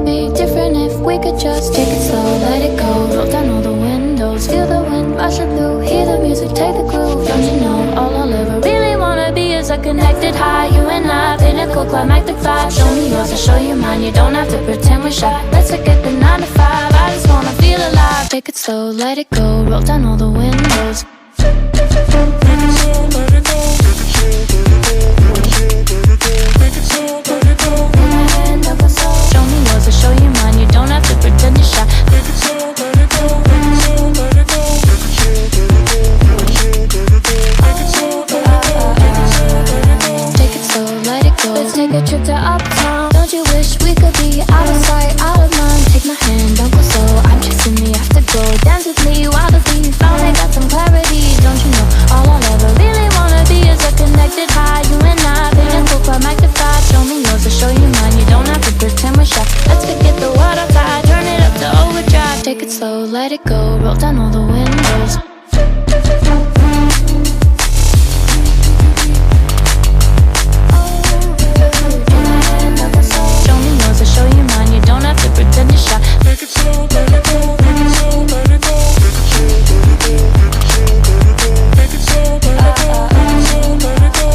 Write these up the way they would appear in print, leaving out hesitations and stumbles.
be different if we could just take it slow, let it go. Roll down all the windows, feel the wind rushing through, hear the music, take the groove. Don't you know, all I'll ever really wanna be is a connected high. You and I, pinnacle, climactic vibe. Show me yours, I'll show you mine. You don't have to pretend we're shy. Let's forget the 9 to 5. I just wanna feel alive. Take it slow, let it go. Roll down all the windows. Show me yours, I'll show you mine. You don't have to pretend you're shy. Take it slow, let it go. Let's take a trip to uptown. Don't you wish we could be out of sight, out of mind? Take my hand, don't go slow. I'm chasing the afterglow. Dance with me while the beat finally got some clarity. Don't you know, all I'll ever really wanna be is a connected high. You and I, pinnacle, climactic vibe. Show me yours, I'll show you mine. You don't have to pretend we're shy. Let's forget the world outside, turn it up to overdrive. Take it slow, let it go. Roll down all the windows. Pretend you're shy. Take it slow, let it go. Take it slow, let it go. Take it slow, let it go. Take it slow, let it go.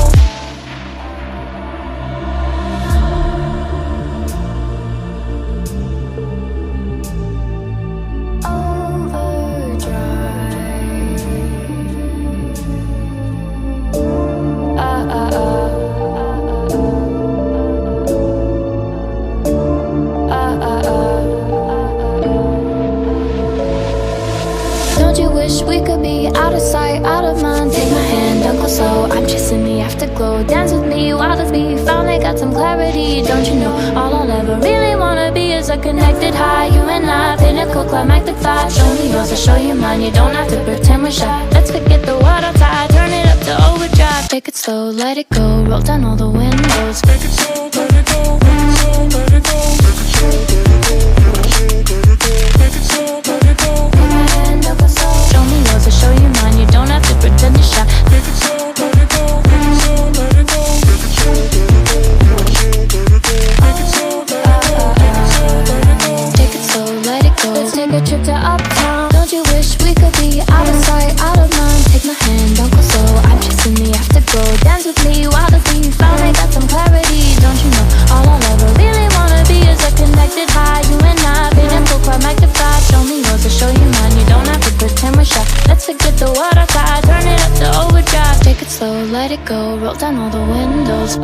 Don't you wish we could be out of sight, out of mind? Take my hand, don't go slow. I'm chasing the afterglow. Dance with me while the beat finally got some clarity. Don't you know, all I'll ever really wanna be is a connected high. You and I, pinnacle, climactic vibe. Show me yours, I'll show you mine. You don't have to pretend we're shy. Let's forget the world outside, turn it up to overdrive. Take it slow, let it go. Roll down all the windows. Take it slow, let it go. Take it slow, let it go. Take it slow, let it go. Take it slow, let it go. Show me yours, I'll show you mine. You don't have to pretend you're shy. Take it slow, let it go. Take it slow, let it go. Take it slow, let it go. Take it slow, let it go. Take it slow, let it go. Let's take a trip to uptown. Don't you wish we could be out of sight, out of mind? Take my hand, don't go slow. I'm chasing the afterglow. Dance with me while the beat finally got some clarity. Don't you know, all I'll ever really wanna be is a connected high. You and I, pinnacle, climactic vibe. Show me yours, I'll show you mine. You don't have to pretend we're shy. Let's forget the world outside, turn it up to overdrive. Take it slow, let it go. Roll down all the windows.